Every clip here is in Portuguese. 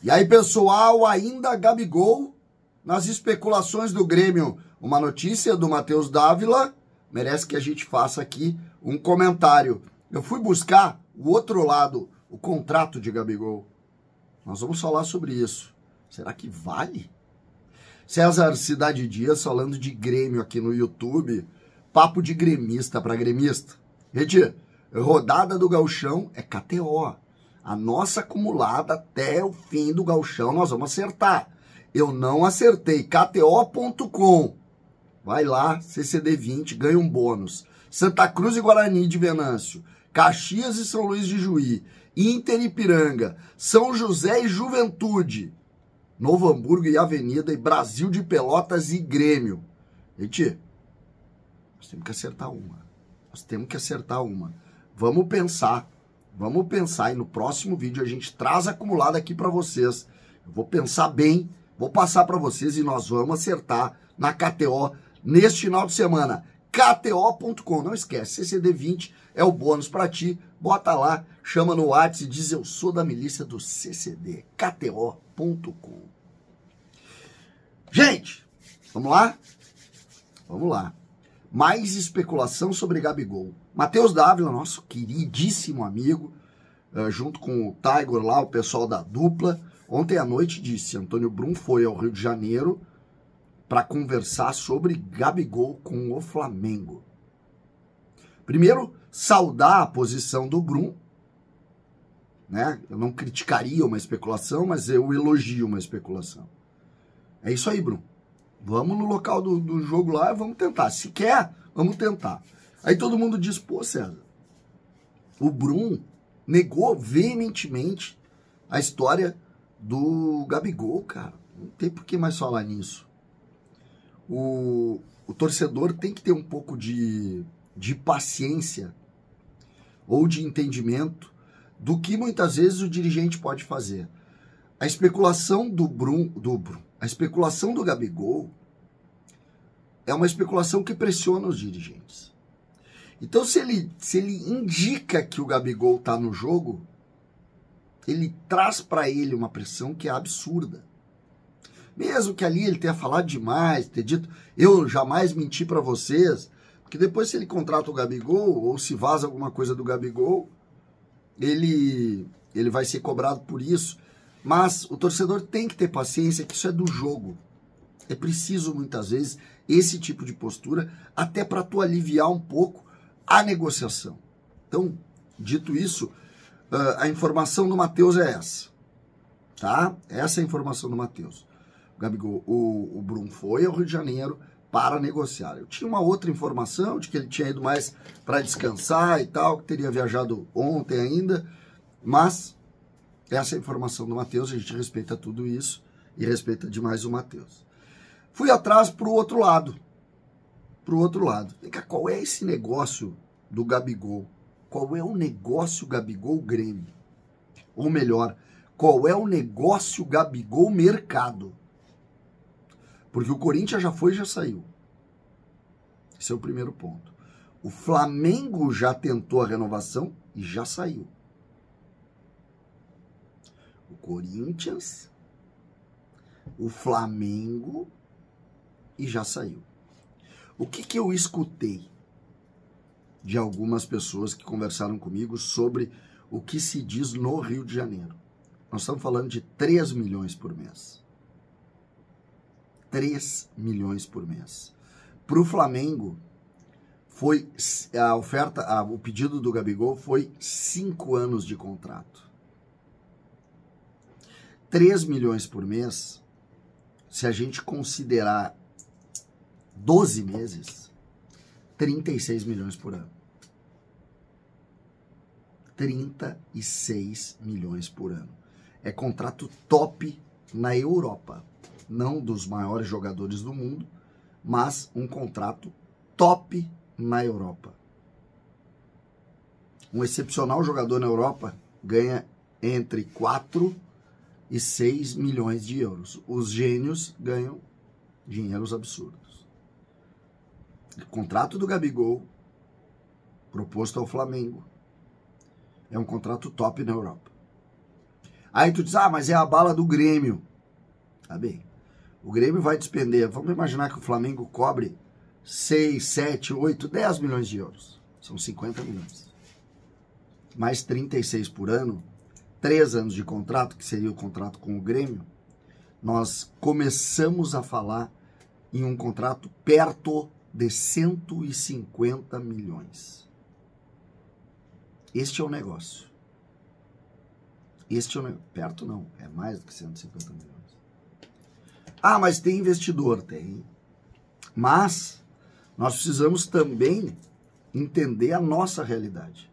E aí, pessoal, ainda Gabigol nas especulações do Grêmio. Uma notícia do Matheus Dávila merece que a gente faça aqui um comentário. Eu fui buscar o outro lado, o contrato de Gabigol. Nós vamos falar sobre isso. Será que vale? César Cidade Dias falando de Grêmio aqui no YouTube. Papo de gremista para gremista. Gente, rodada do Gauchão é KTO. A nossa acumulada até o fim do Gauchão nós vamos acertar. Eu não acertei. KTO.com. Vai lá, CCD20, ganha um bônus. Santa Cruz e Guarani de Venâncio. Caxias e São Luís de Juí. Inter e Ipiranga. São José e Juventude. Novo Hamburgo e Avenida. E Brasil de Pelotas e Grêmio. Gente, nós temos que acertar uma. Vamos pensar. E no próximo vídeo a gente traz acumulado aqui para vocês. Eu vou pensar bem, vou passar para vocês e nós vamos acertar na KTO neste final de semana. KTO.com, não esquece, CCD20 é o bônus para ti. Bota lá, chama no WhatsApp e diz eu sou da milícia do CCD. KTO.com. Gente, vamos lá? Vamos lá. Mais especulação sobre Gabigol. Matheus Dávila, nosso queridíssimo amigo, junto com o Tiger lá, o pessoal da dupla, ontem à noite disse, Antônio Brum foi ao Rio de Janeiro para conversar sobre Gabigol com o Flamengo. Primeiro, saudar a posição do Brum, né? Eu não criticaria uma especulação, mas eu elogio uma especulação. É isso aí, Brum. Vamos no local do jogo lá e vamos tentar. Se quer, vamos tentar. Aí todo mundo diz, pô, César, o Brum negou veementemente a história do Gabigol, cara. Não tem por que mais falar nisso. O torcedor tem que ter um pouco de paciência ou de entendimento do que muitas vezes o dirigente pode fazer. A especulação a especulação do Gabigol é uma especulação que pressiona os dirigentes. Então, se ele indica que o Gabigol está no jogo, ele traz para ele uma pressão que é absurda. Mesmo que ali ele tenha falado demais, ter dito, eu jamais menti para vocês, porque depois se ele contrata o Gabigol, ou se vaza alguma coisa do Gabigol, ele vai ser cobrado por isso. Mas o torcedor tem que ter paciência, que isso é do jogo. É preciso, muitas vezes, esse tipo de postura, até para tu aliviar um pouco a negociação. Então, dito isso, a informação do Matheus é essa. Tá? Essa é a informação do Matheus. O Gabigol, o Brum foi ao Rio de Janeiro para negociar. Eu tinha uma outra informação de que ele tinha ido mais para descansar e tal, que teria viajado ontem ainda, mas essa é a informação do Matheus, a gente respeita tudo isso e respeita demais o Matheus. Fui atrás para o outro lado. Vem cá, qual é esse negócio do Gabigol? Qual é o negócio Gabigol-Grêmio? Ou melhor, qual é o negócio Gabigol-Mercado? Porque o Corinthians já foi e já saiu. Esse é o primeiro ponto. O Flamengo já tentou a renovação e já saiu. O Corinthians, o Flamengo e já saiu. O que eu escutei de algumas pessoas que conversaram comigo sobre o que se diz no Rio de Janeiro? Nós estamos falando de 3 milhões por mês. 3 milhões por mês. Para o Flamengo, foi a oferta, o pedido do Gabigol foi 5 anos de contrato. 3 milhões por mês, se a gente considerar 12 meses, 36 milhões por ano. 36 milhões por ano. É contrato top na Europa. Não dos maiores jogadores do mundo, mas um contrato top na Europa. Um excepcional jogador na Europa ganha entre 4 e 6 milhões de euros. Os gênios ganham dinheiros absurdos. O contrato do Gabigol, proposto ao Flamengo, é um contrato top na Europa. Aí tu diz, mas é a bala do Grêmio. Tá bem. O Grêmio vai despender, vamos imaginar que o Flamengo cobre 6, 7, 8, 10 milhões de euros. São 50 milhões. Mais 36 por ano, 3 anos de contrato, que seria o contrato com o Grêmio, nós começamos a falar em um contrato perto de 150 milhões. Este é o negócio. Este é o negócio. Perto não, é mais do que 150 milhões. Mas tem investidor? Tem. Mas nós precisamos também entender a nossa realidade.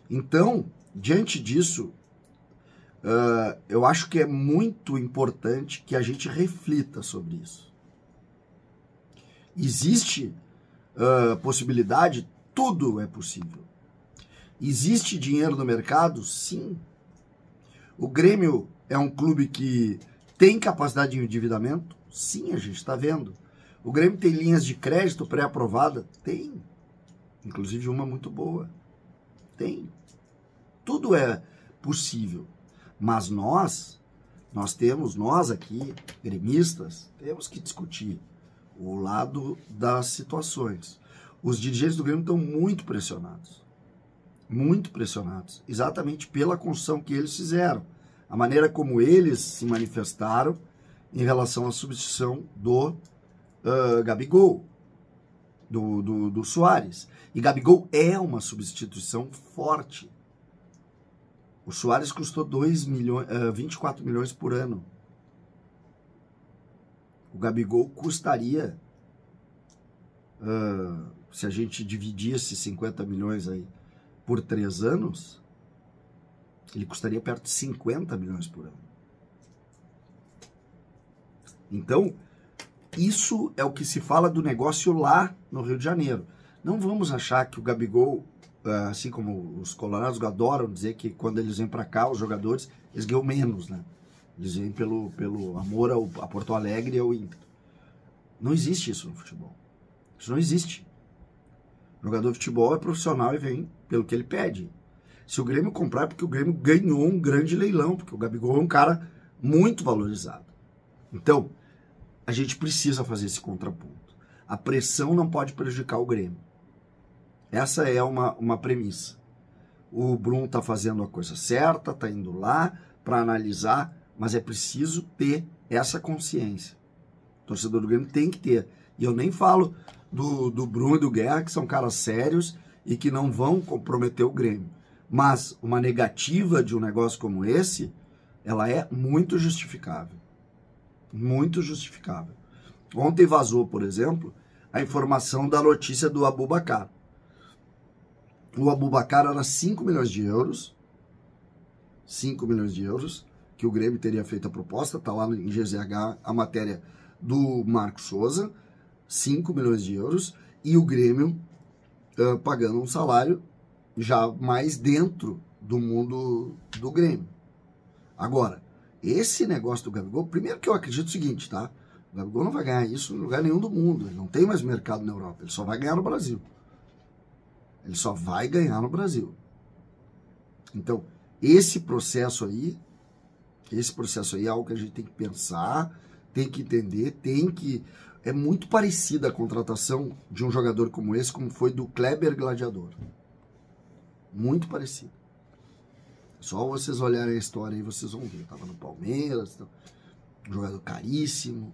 Então, diante disso, eu acho que é muito importante que a gente reflita sobre isso. Existe possibilidade? Tudo é possível. Existe dinheiro no mercado? Sim. O Grêmio é um clube que tem capacidade de endividamento? Sim, a gente está vendo. O Grêmio tem linhas de crédito pré-aprovada? Tem. Inclusive uma muito boa. Tem. Tudo é possível. Mas nós aqui, gremistas, temos que discutir o lado das situações. Os dirigentes do Grêmio estão muito pressionados. Muito pressionados. Exatamente pela construção que eles fizeram. A maneira como eles se manifestaram em relação à substituição do Gabigol, do Soares. E Gabigol é uma substituição forte. O Soares custou 24 milhões por ano. O Gabigol custaria, se a gente dividisse 50 milhões aí por 3 anos, ele custaria perto de 50 milhões por ano. Então, isso é o que se fala do negócio lá no Rio de Janeiro. Não vamos achar que o Gabigol, assim como os colorados adoram dizer que quando eles vêm para cá, os jogadores, eles ganham menos, né? Eles vêm pelo amor a Porto Alegre e ao Inter. Não existe isso no futebol. Isso não existe. O jogador de futebol é profissional e vem pelo que ele pede. Se o Grêmio comprar é porque o Grêmio ganhou um grande leilão, porque o Gabigol é um cara muito valorizado. Então, a gente precisa fazer esse contraponto. A pressão não pode prejudicar o Grêmio. Essa é uma premissa. O Bruno está fazendo a coisa certa, está indo lá para analisar, mas é preciso ter essa consciência. O torcedor do Grêmio tem que ter. E eu nem falo do Bruno e do Guerra, que são caras sérios e que não vão comprometer o Grêmio. Mas uma negativa de um negócio como esse, ela é muito justificável. Muito justificável. Ontem vazou, por exemplo, a informação da notícia do Aboubakar. O Aboubakar era 5 milhões de euros. 5 milhões de euros, que o Grêmio teria feito a proposta, está lá em GZH a matéria do Marcos Souza, 5 milhões de euros, e o Grêmio pagando um salário já mais dentro do mundo do Grêmio. Agora, esse negócio do Gabigol, primeiro que eu acredito o seguinte, tá? O Gabigol não vai ganhar isso em lugar nenhum do mundo, ele não tem mais mercado na Europa, ele só vai ganhar no Brasil. Ele só vai ganhar no Brasil. Então, esse processo aí é algo que a gente tem que pensar, tem que entender, é muito parecida a contratação de um jogador como esse, como foi do Kleber Gladiador. Muito parecido. Só vocês olharem a história aí, vocês vão ver. Tava no Palmeiras, um jogador caríssimo.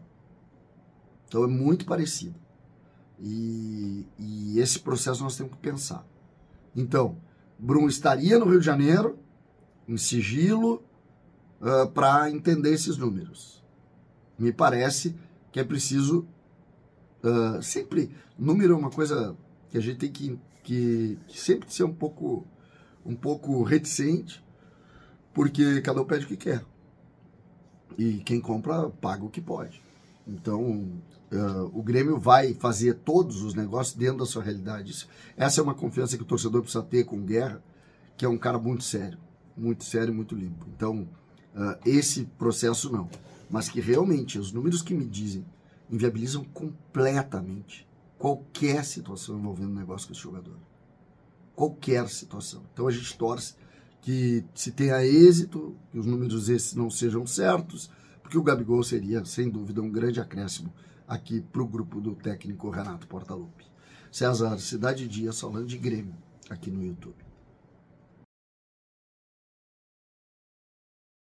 Então é muito parecido. E esse processo nós temos que pensar. Então, Bruno estaria no Rio de Janeiro, em sigilo, para entender esses números. Me parece que é preciso sempre, número é uma coisa que a gente tem que sempre ser um pouco reticente, porque cada um pede o que quer. E quem compra paga o que pode. Então, o Grêmio vai fazer todos os negócios dentro da sua realidade. Essa é uma confiança que o torcedor precisa ter com o Guerra, que é um cara muito sério e muito limpo. Então, esse processo não. Mas que realmente os números que me dizem inviabilizam completamente qualquer situação envolvendo o negócio com esse jogador. Qualquer situação. Então a gente torce que se tenha êxito, que os números esses não sejam certos, porque o Gabigol seria, sem dúvida, um grande acréscimo aqui para o grupo do técnico Renato Portaluppi. César Cidade Dias falando de Grêmio aqui no YouTube.